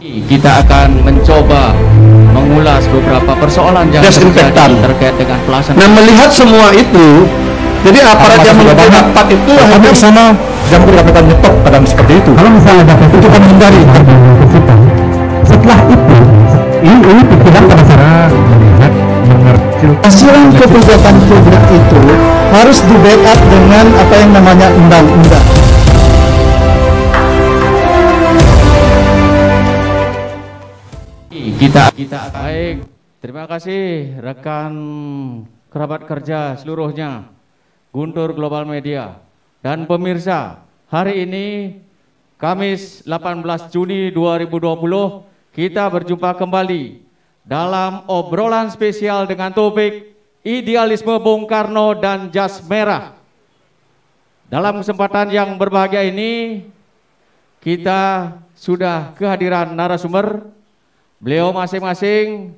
Kita akan mencoba mengulas beberapa persoalan yang desinfektan terkait dengan pelaksanaan. Nah, melihat semua itu, jadi aparat yang memimpin rapat itu hanya sana jam kita nyetok keadaan seperti itu. Kalau misalnya dapat itu kan menghindari kita. Setelah itu, ini pikiran pada cara melihat mengerti. Hasil kebijakan publik itu harus di backup dengan apa yang namanya undang-undang. Kita baik. Terima kasih rekan kerabat kerja seluruhnya, Guntur Global Media dan pemirsa. Hari ini Kamis 18 Juni 2020 kita berjumpa kembali dalam obrolan spesial dengan topik idealisme Bung Karno dan jas merah. Dalam kesempatan yang berbahagia ini kita sudah kehadiran narasumber. Beliau masing-masing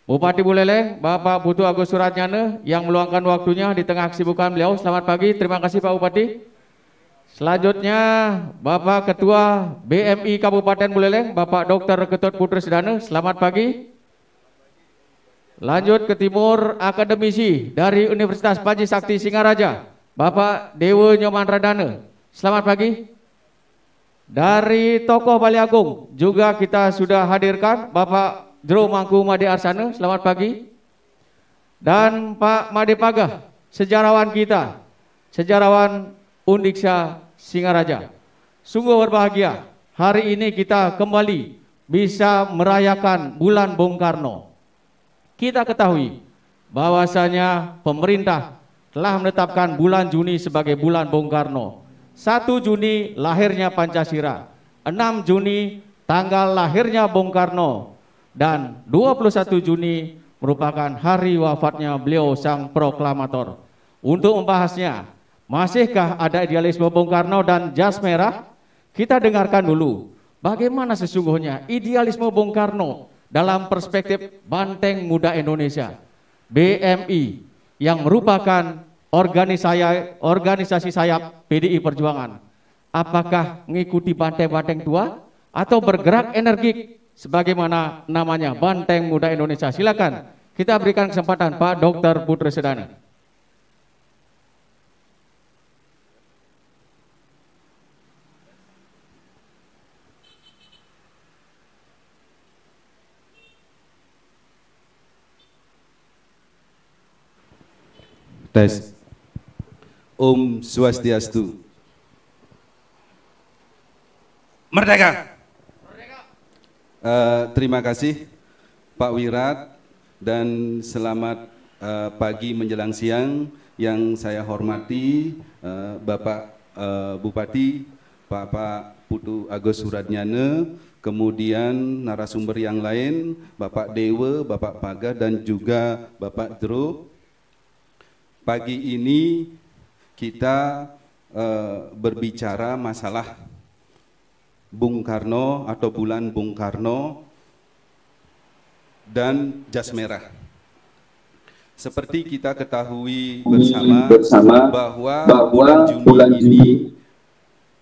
Bupati Buleleng, Bapak Putu Agus Suratnyana yang meluangkan waktunya di tengah kesibukan beliau. Selamat pagi, terima kasih Pak Bupati. Selanjutnya Bapak Ketua BMI Kabupaten Buleleng, Bapak Dr. Ketut Putri Sedana. Selamat pagi. Lanjut ke timur, akademisi dari Universitas Panji Sakti Singaraja, Bapak Dewa Nyoman Radana. Selamat pagi. Dari tokoh Bali Agung juga kita sudah hadirkan Bapak Jero Mangku Made Arsana, selamat pagi. Dan Pak Made Pagah, sejarawan kita, sejarawan Undiksa Singaraja. Sungguh berbahagia, hari ini kita kembali bisa merayakan bulan Bung Karno. Kita ketahui bahwasanya pemerintah telah menetapkan bulan Juni sebagai bulan Bung Karno. 1 Juni lahirnya Pancasila, 6 Juni tanggal lahirnya Bung Karno, dan 21 Juni merupakan hari wafatnya beliau sang proklamator. Untuk membahasnya, masihkah ada idealisme Bung Karno dan jas merah? Kita dengarkan dulu bagaimana sesungguhnya idealisme Bung Karno dalam perspektif Banteng Muda Indonesia, BMI, yang merupakan organisasi sayap PDI Perjuangan. Apakah mengikuti banteng-banteng tua atau bergerak energik sebagaimana namanya Banteng Muda Indonesia? Silakan kita berikan kesempatan Pak Dr. Putri Sedana. Tes. Om Swastiastu. Merdeka. Terima kasih Pak Wirat dan selamat pagi menjelang siang yang saya hormati Bapak Bupati, Bapak Putu Agus Suratnyana, kemudian narasumber yang lain, Bapak Dewa, Bapak Paga dan juga Bapak Jero. Pagi ini kita berbicara masalah Bung Karno atau bulan Bung Karno dan jas merah. Seperti kita ketahui bersama bahwa bulan Juni ini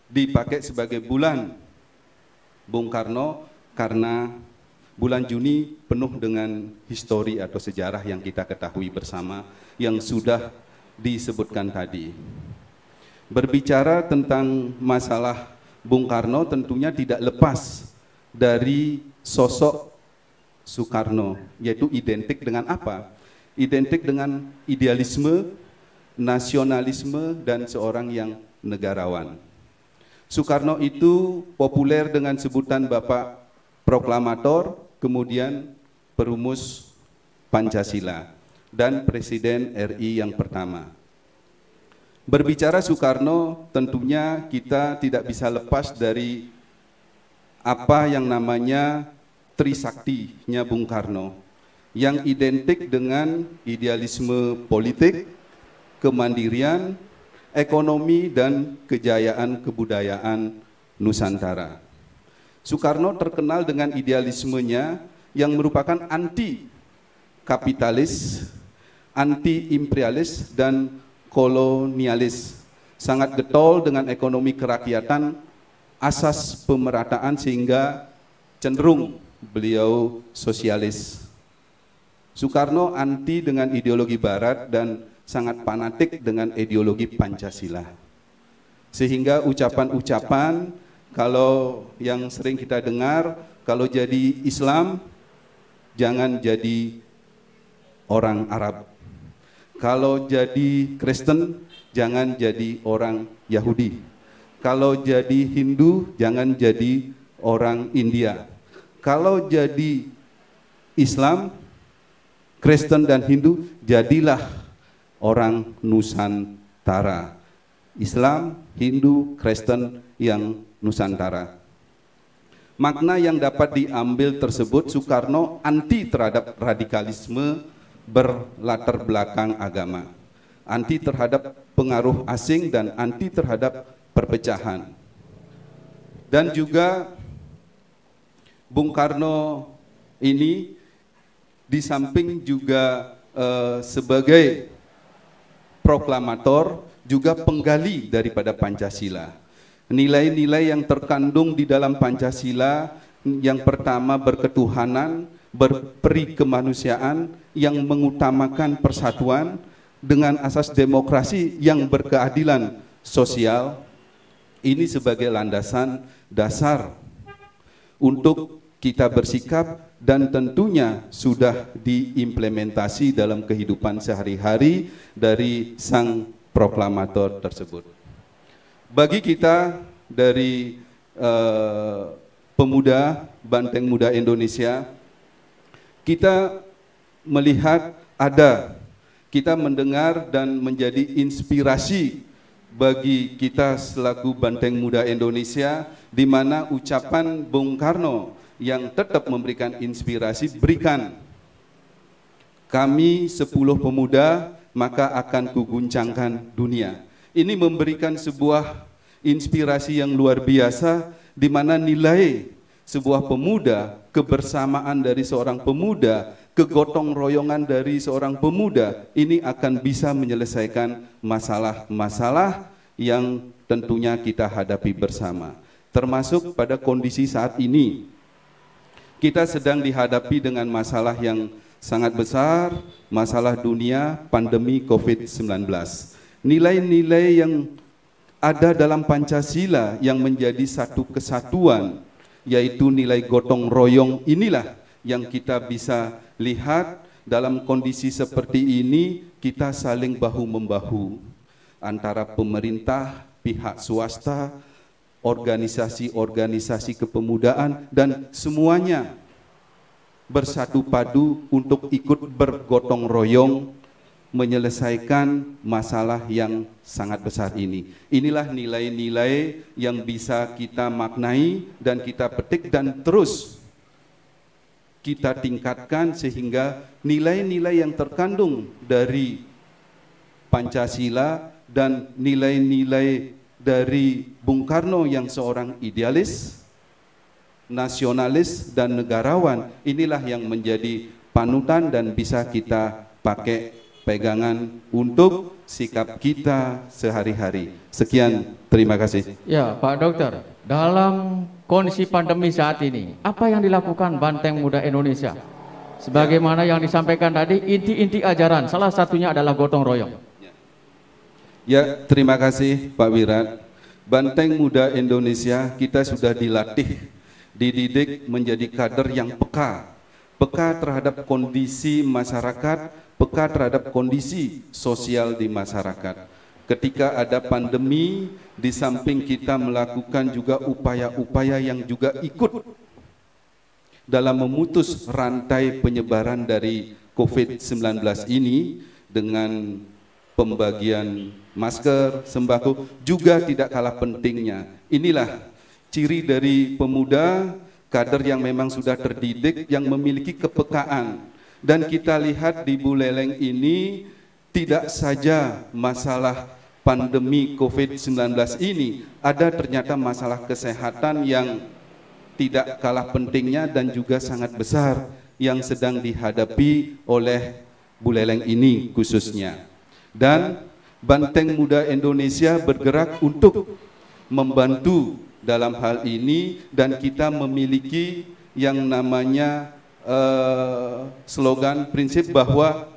dipakai sebagai bulan Bung Karno karena bulan Juni penuh dengan histori atau sejarah yang kita ketahui bersama yang sudah disebutkan tadi. Berbicara tentang masalah Bung Karno tentunya tidak lepas dari sosok Soekarno, yaitu identik dengan apa? Identik dengan idealisme, nasionalisme, dan seorang yang negarawan. Soekarno itu populer dengan sebutan Bapak Proklamator, kemudian perumus Pancasila, dan Presiden RI yang pertama. Berbicara Soekarno, tentunya kita tidak bisa lepas dari apa yang namanya Trisaktinya Bung Karno, yang identik dengan idealisme politik, kemandirian, ekonomi, dan kejayaan kebudayaan Nusantara. Soekarno terkenal dengan idealismenya yang merupakan anti kapitalis, anti imperialis, dan kolonialis, sangat getol dengan ekonomi kerakyatan, asas pemerataan sehingga cenderung beliau sosialis. Soekarno anti dengan ideologi Barat dan sangat fanatik dengan ideologi Pancasila. Sehingga ucapan-ucapan kalau yang sering kita dengar, kalau jadi Islam jangan jadi orang Arab. Kalau jadi Kristen jangan jadi orang Yahudi. Kalau jadi Hindu jangan jadi orang India. Kalau jadi Islam, Kristen dan Hindu, jadilah orang Nusantara. Islam, Hindu, Kristen yang Nusantara. Makna yang dapat diambil tersebut, Soekarno anti terhadap radikalisme berlatar belakang agama, anti terhadap pengaruh asing dan anti terhadap perpecahan. Dan juga Bung Karno ini di samping juga sebagai proklamator juga penggali daripada Pancasila. Nilai-nilai yang terkandung di dalam Pancasila yang pertama berketuhanan, berperi kemanusiaan, yang mengutamakan persatuan dengan asas demokrasi yang berkeadilan sosial. Ini sebagai landasan dasar untuk kita bersikap dan tentunya sudah diimplementasi dalam kehidupan sehari-hari dari sang proklamator tersebut. Bagi kita dari pemuda Banteng Muda Indonesia, kita melihat kita mendengar dan menjadi inspirasi bagi kita selaku Banteng Muda Indonesia, di mana ucapan Bung Karno yang tetap memberikan inspirasi, berikan kami 10 pemuda maka akan kuguncangkan dunia. Ini memberikan sebuah inspirasi yang luar biasa, di mana nilai sebuah pemuda, kebersamaan dari seorang pemuda, kegotong royongan dari seorang pemuda, ini akan bisa menyelesaikan masalah-masalah yang tentunya kita hadapi bersama. Termasuk pada kondisi saat ini, kita sedang dihadapi dengan masalah yang sangat besar, masalah dunia, pandemi COVID-19. Nilai-nilai yang ada dalam Pancasila yang menjadi satu kesatuan, yaitu nilai gotong royong, inilah yang kita bisa lihat dalam kondisi seperti ini. Kita saling bahu-membahu antara pemerintah, pihak swasta, organisasi-organisasi kepemudaan, dan semuanya bersatu padu untuk ikut bergotong royong menyelesaikan masalah yang sangat besar ini. Inilah nilai-nilai yang bisa kita maknai dan kita petik dan terus kita tingkatkan, sehingga nilai-nilai yang terkandung dari Pancasila dan nilai-nilai dari Bung Karno yang seorang idealis, nasionalis dan negarawan, inilah yang menjadi panutan dan bisa kita pakai pegangan untuk sikap kita sehari-hari. Sekian, terima kasih. Ya, Pak Dokter, dalam kondisi pandemi saat ini, apa yang dilakukan Banteng Muda Indonesia? Sebagaimana yang disampaikan tadi, inti-inti ajaran, salah satunya adalah gotong royong. Ya, terima kasih Pak Wirat. Banteng Muda Indonesia, kita sudah dilatih, dididik menjadi kader yang peka terhadap kondisi masyarakat, peka terhadap kondisi sosial di masyarakat. Ketika ada pandemi, di samping kita melakukan juga upaya-upaya yang juga ikut dalam memutus rantai penyebaran dari COVID-19 ini dengan pembagian masker, sembako, juga tidak kalah pentingnya. Inilah ciri dari pemuda, kader yang memang sudah terdidik, yang memiliki kepekaan. Dan kita lihat di Buleleng ini, tidak saja masalah pandemi COVID-19 ini, ada ternyata masalah kesehatan yang tidak kalah pentingnya dan juga sangat besar yang sedang dihadapi oleh Buleleng ini khususnya. Dan Banteng Muda Indonesia bergerak untuk membantu dalam hal ini, dan kita memiliki yang namanya slogan prinsip bahwa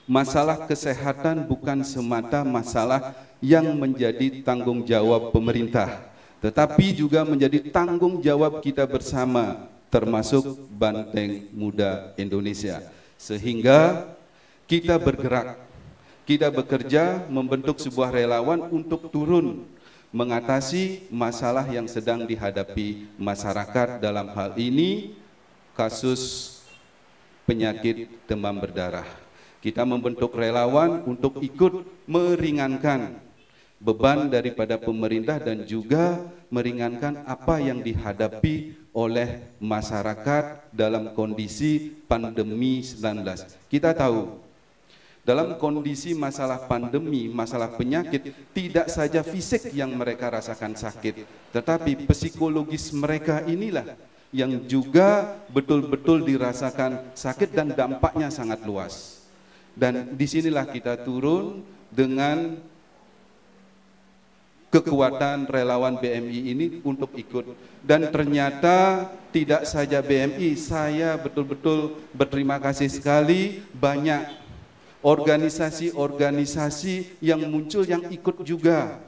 masalah kesehatan bukan semata masalah yang menjadi tanggung jawab pemerintah, tetapi juga menjadi tanggung jawab kita bersama, termasuk Banteng Muda Indonesia. Sehingga kita bergerak, kita bekerja membentuk sebuah relawan untuk turun mengatasi masalah yang sedang dihadapi masyarakat, dalam hal ini kasus penyakit demam berdarah. Kita membentuk relawan untuk ikut meringankan beban daripada pemerintah dan juga meringankan apa yang dihadapi oleh masyarakat dalam kondisi pandemi 19. Kita tahu dalam kondisi masalah pandemi, masalah penyakit, tidak saja fisik yang mereka rasakan sakit, tetapi psikologis mereka inilah yang juga betul-betul dirasakan sakit dan dampaknya sangat luas. Dan disinilah kita turun dengan kekuatan relawan BMI ini untuk ikut. Dan ternyata tidak saja BMI, saya betul-betul berterima kasih sekali, banyak organisasi-organisasi yang muncul yang ikut juga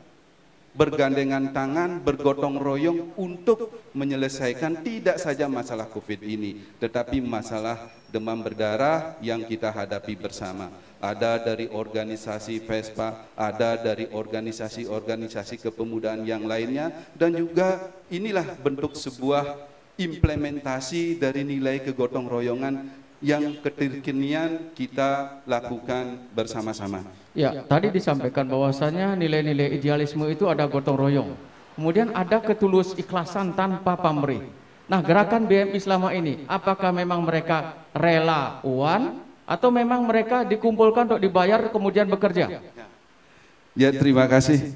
bergandengan tangan, bergotong royong untuk menyelesaikan tidak saja masalah COVID ini, tetapi masalah demam berdarah yang kita hadapi bersama. Ada dari organisasi Vespa, ada dari organisasi-organisasi kepemudaan yang lainnya, dan juga inilah bentuk sebuah implementasi dari nilai kegotong royongan yang kekinian kita lakukan bersama-sama. Ya, tadi disampaikan bahwasanya nilai-nilai idealisme itu ada gotong royong. Kemudian ada ketulus ikhlasan tanpa pamrih. Nah, gerakan BMI selama ini, apakah memang mereka relawan atau memang mereka dikumpulkan untuk dibayar kemudian bekerja? Ya, terima kasih.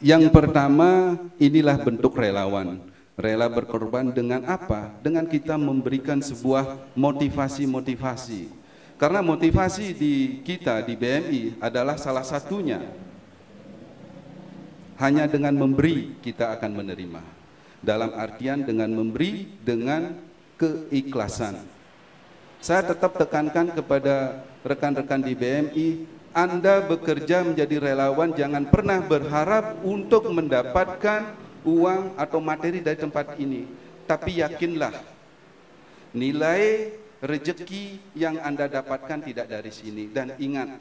Yang pertama, inilah bentuk relawan. Rela berkorban dengan apa? Dengan kita memberikan sebuah motivasi-motivasi. Karena motivasi di kita di BMI adalah salah satunya, hanya dengan memberi kita akan menerima. Dalam artian dengan memberi dengan keikhlasan. Saya tetap tekankan kepada rekan-rekan di BMI, Anda bekerja menjadi relawan jangan pernah berharap untuk mendapatkan uang atau materi dari tempat ini, tapi yakinlah nilai rezeki yang Anda dapatkan tidak dari sini. Dan ingat,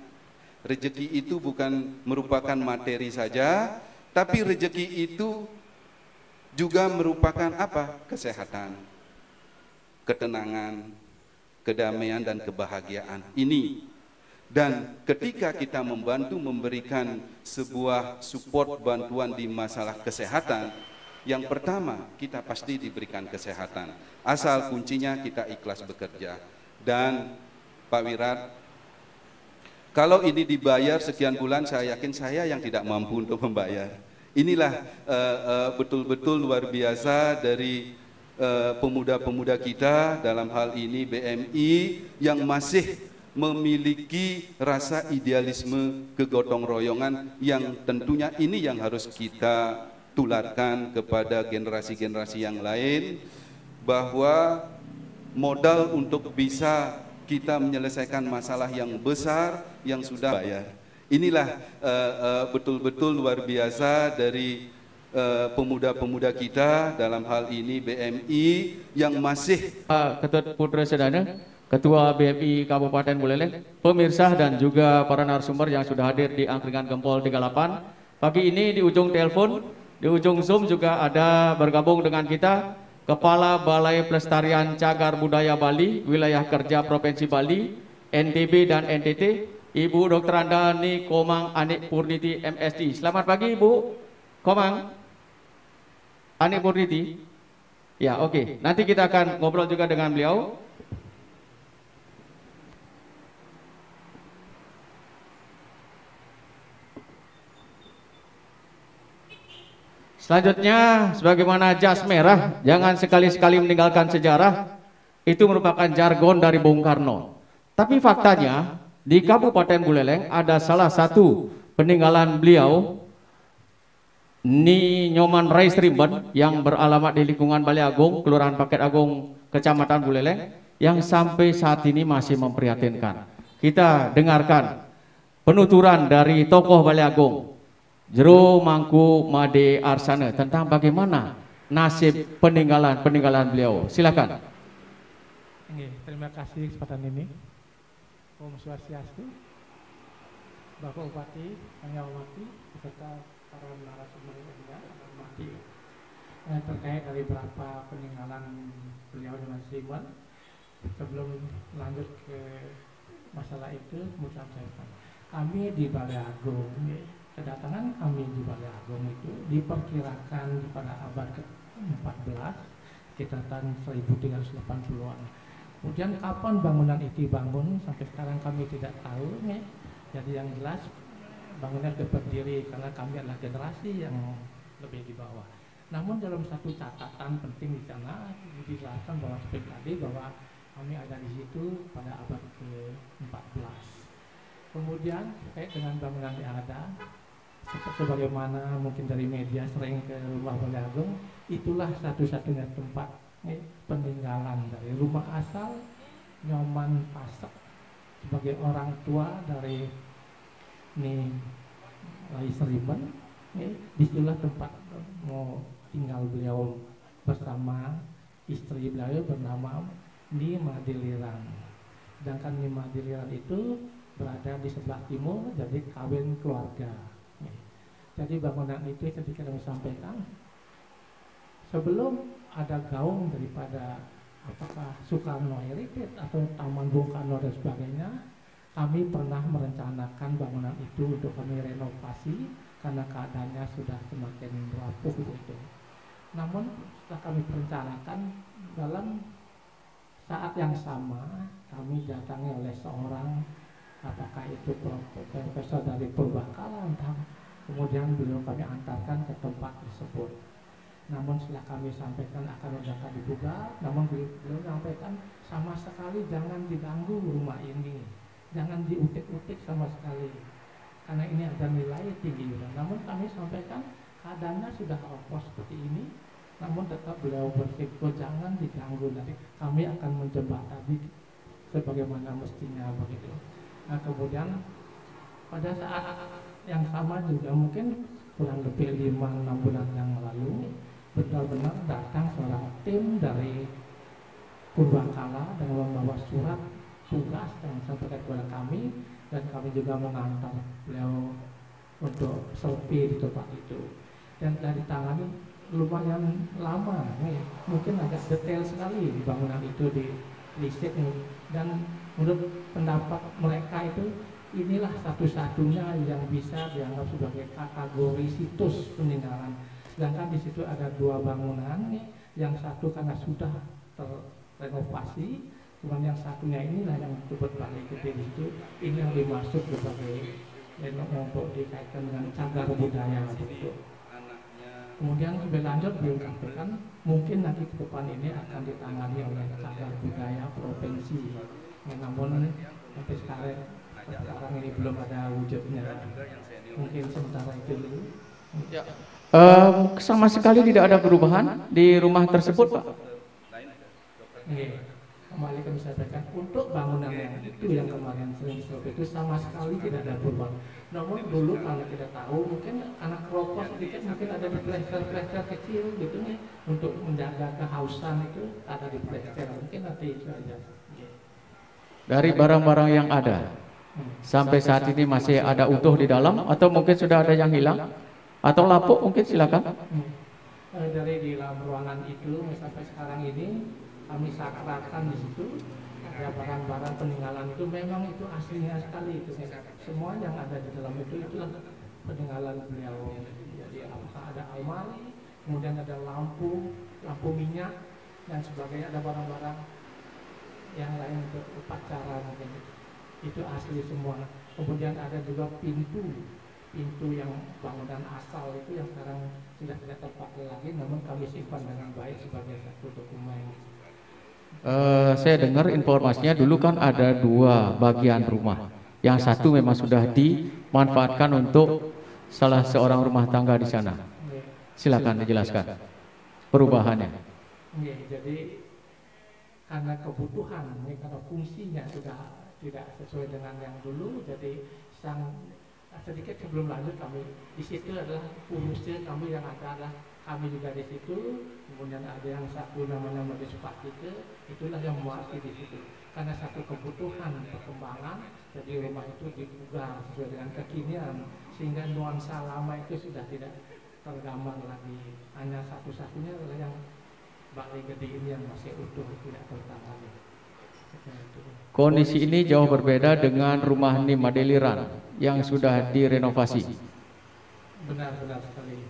rezeki itu bukan merupakan materi saja, tapi rezeki itu juga merupakan apa? Kesehatan, ketenangan, kedamaian dan kebahagiaan ini. Dan ketika kita membantu memberikan sebuah support bantuan di masalah kesehatan, yang pertama kita pasti diberikan kesehatan, asal kuncinya kita ikhlas bekerja. Dan Pak Wirat, kalau ini dibayar sekian bulan, saya yakin saya yang tidak mampu untuk membayar. Inilah betul-betul luar biasa dari pemuda-pemuda kita, dalam hal ini BMI, yang masih memiliki rasa idealisme kegotong royongan yang tentunya ini yang harus kita tularkan kepada generasi-generasi yang lain, bahwa modal untuk bisa kita menyelesaikan masalah yang besar yang sudah bayar. Inilah betul-betul luar biasa dari pemuda-pemuda kita, dalam hal ini BMI yang masih Ketut Putra Sedana, Ketua BMI Kabupaten Buleleng, pemirsa dan juga para narasumber yang sudah hadir di Angkringan Gempol 38. Pagi ini di ujung telepon, di ujung Zoom juga ada bergabung dengan kita Kepala Balai Pelestarian Cagar Budaya Bali, Wilayah Kerja Provinsi Bali, NTB dan NTT, Ibu Dr. Andani Komang Anik Purniti MSD. Selamat pagi Ibu Komang Anik Purniti. Ya, oke. Nanti kita akan ngobrol juga dengan beliau. Selanjutnya, sebagaimana jas merah, jangan sekali-sekali meninggalkan sejarah, itu merupakan jargon dari Bung Karno. Tapi faktanya, di Kabupaten Buleleng ada salah satu peninggalan beliau Ni Nyoman Rais Rimben yang beralamat di lingkungan Balai Agung, Kelurahan Paket Agung, Kecamatan Buleleng, yang sampai saat ini masih memprihatinkan. Kita dengarkan penuturan dari tokoh Balai Agung, Jero Mangku Made Arsana, tentang bagaimana nasib peninggalan beliau. Silakan. Terima kasih kesempatan ini. Om Swastiastu, Bapak Bupati, yang hormati, beserta para narasumber yang hormati. Terkait dari beberapa peninggalan beliau dengan Simon, sebelum lanjut ke masalah itu, mengucapkan kami di Balai Agung, kedatangan kami di Balai Agung itu diperkirakan pada abad ke-14, sekitar tahun 1380-an. Kemudian kapan bangunan itu dibangun sampai sekarang kami tidak tahu. Jadi yang jelas bangunan itu berdiri karena kami adalah generasi yang lebih di bawah. Namun dalam satu catatan penting di sana dijelaskan bahwa seperti tadi bahwa kami ada di situ pada abad ke-14. Kemudian terkait dengan bangunan yang ada, sebagaimana mungkin dari media sering ke rumah Balai Agung, itulah satu-satunya tempat peninggalan dari rumah asal Nyoman Pasek sebagai orang tua dari Rais Rimben. Disitulah tempat mau tinggal beliau bersama istri beliau bernama Ni Madiliran. Sedangkan Ni Madiliran itu berada di sebelah timur, jadi kawin keluarga. Jadi bangunan itu tadi kami sampaikan, sebelum ada gaung daripada apakah Soekarno Heritage atau Taman Bung Karno dan sebagainya, kami pernah merencanakan bangunan itu untuk kami renovasi karena keadaannya sudah semakin rapuh gitu. Namun setelah kami perencanakan, dalam saat yang sama kami datangi oleh seorang, apakah itu profesor dari Purbakala, kemudian beliau kami antarkan ke tempat tersebut. Namun setelah kami sampaikan akan dibuka, namun beliau sampaikan sama sekali jangan diganggu rumah ini, jangan diutik-utik sama sekali, karena ini ada nilai tinggi. Namun kami sampaikan keadaannya sudah opos seperti ini, namun tetap beliau berpikir jangan diganggu, nanti kami akan menjembatani sebagaimana mestinya begitu. Nah kemudian pada saat yang sama juga mungkin kurang lebih 5-6 bulan yang lalu benar-benar datang seorang tim dari Purbakala dengan membawa surat tugas yang disampaikan kepada kami, dan kami juga mengantar beliau untuk selfie di tempat itu, dan telah ditangani lumayan lama mungkin agak detail sekali di bangunan itu di listrik dan menurut pendapat mereka itu inilah satu-satunya yang bisa dianggap sebagai kategori situs peninggalan. Sedangkan di situ ada 2 bangunan, yang satu karena sudah terrenovasi, kemudian yang satunya inilah yang disebut Balai Gede itu, ini yang dimasuk sebagai untuk dikaitkan dengan cagar budaya gitu. Kemudian lebih lanjut beliau sampaikan mungkin nanti ke depan ini akan ditangani oleh cagar budaya provinsi, namun sampai sekarang ini belum ada wujudnya. Mungkin sementara itu dulu. Ya. Sama sekali tidak ada perubahan di rumah tersebut, Pak. Kembali kami sampaikan untuk bangunan yang itu yang kemarin sering disebut itu sama sekali tidak ada perubahan. Namun dulu kalau kita tahu mungkin anak rokok sedikit mungkin ada di plester kecil gitu nih untuk menjaga kehausan itu ada di plester, mungkin nanti itu aja. Dari barang-barang yang ada sampai saat ini masih ada utuh di dalam atau mungkin sudah ada yang hilang atau lapuk, mungkin silakan. Dari di dalam ruangan itu sampai sekarang ini kami sakrakan di situ ada barang-barang peninggalan itu memang itu aslinya sekali itu semua yang ada di dalam itu peninggalan beliau. Jadi ada almari, kemudian ada lampu minyak dan sebagainya, ada barang-barang yang lain untuk upacara mungkin itu asli semua. Kemudian ada juga pintu yang bangunan asal itu yang sekarang tidak terpakai lagi, namun kami simpan dengan baik sebagai satu dokumen. Saya dengar informasinya dulu kan ada 2 bagian rumah, yang satu memang sudah dimanfaatkan untuk salah seorang rumah tangga di sana. Silakan dijelaskan perubahannya. Jadi karena kebutuhan, karena fungsinya sudah tidak sesuai dengan yang dulu, jadi sedikit sebelum lanjut kami di situ adalah fungsi kami yang ada kami juga di situ, kemudian ada yang satu namanya Majelis Pakike, itulah yang mewakili di situ. Karena satu kebutuhan perkembangan, jadi rumah itu diubah sesuai dengan kekinian, sehingga nuansa lama itu sudah tidak tergambar lagi. Hanya satu-satunya adalah yang Balai Gede ini yang masih utuh, tidak tertangani. Kondisi ini jauh berbeda dengan rumah Nim Madeliran yang sudah direnovasi. Benar-benar sekali.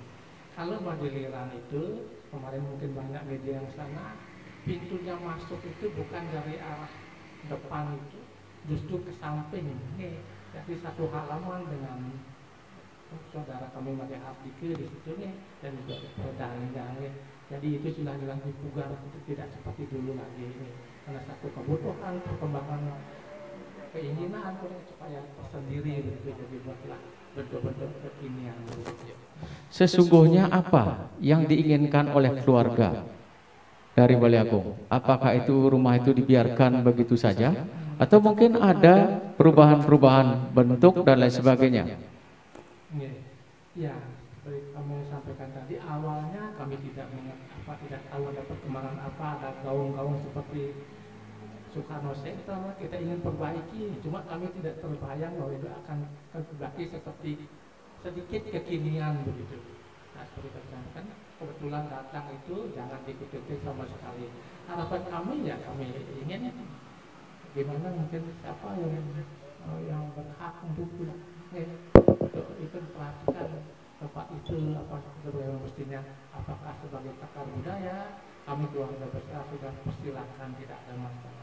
Kalau Madeliran itu, kemarin mungkin banyak media yang sana, pintunya masuk itu bukan dari arah depan itu, justru ke samping. Jadi satu halaman dengan saudara kami Made Abdike di situ nih, dan juga pedangnya. Jadi itu sudah dipugar tidak seperti dulu lagi ini. Karena satu kebutuhan perkembangan keinginan supaya tersendiri begitu, jadi buatlah bentuk-bentuk kekinian. Sesungguhnya apa yang diinginkan oleh keluarga dari Balai Agung? Apakah itu rumah itu dibiarkan begitu saja atau mungkin ada perubahan-perubahan bentuk dan lain sebagainya? Ya, seperti kamu sampaikan tadi, awalnya kami tidak tahu ada perkembangan apa, ada gaung-gaung seperti Soekarno Center, kita ingin perbaiki, cuma kami tidak terbayang bahwa itu akan terjadi seperti sedikit kekinian begitu. Nah, seperti kan kebetulan datang itu jangan dikutuk sama sekali. Harapan kami ya kami ingin gimana mungkin siapa yang berhak untuk itu perhatikan tempat itu apa sebenarnya mestinya, apakah sebagai cagar budaya kami keluarga besar sudah persilahkan, tidak ada masalah.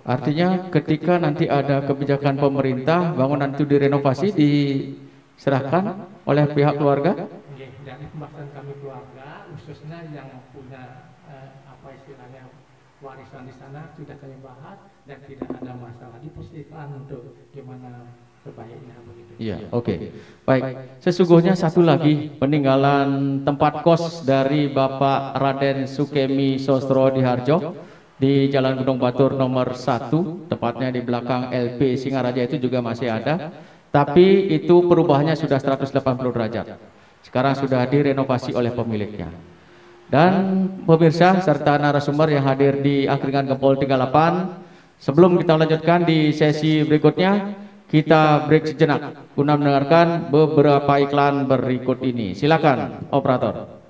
Artinya ketika nanti ada kebijakan pemerintah bangunan itu direnovasi diserahkan oleh pihak keluarga? Dari pembahasan kami keluarga khususnya yang punya apa istilahnya warisan di sana sudah kami bahas dan tidak ada masalah, dipersilakan untuk gimana sebaiknya begitu. Iya, oke. Baik, sesungguhnya satu lagi peninggalan tempat kos dari Bapak Raden Sukemi Sosro Diharjo di Jalan Gunung Batur nomor 1, tepatnya di belakang LP Singaraja itu juga masih ada, tapi itu perubahannya sudah 180 derajat. Sekarang sudah direnovasi oleh pemiliknya. Dan pemirsa serta narasumber yang hadir di Angkringan Gempol 38, sebelum kita lanjutkan di sesi berikutnya, kita break sejenak guna mendengarkan beberapa iklan berikut ini. Silakan, operator.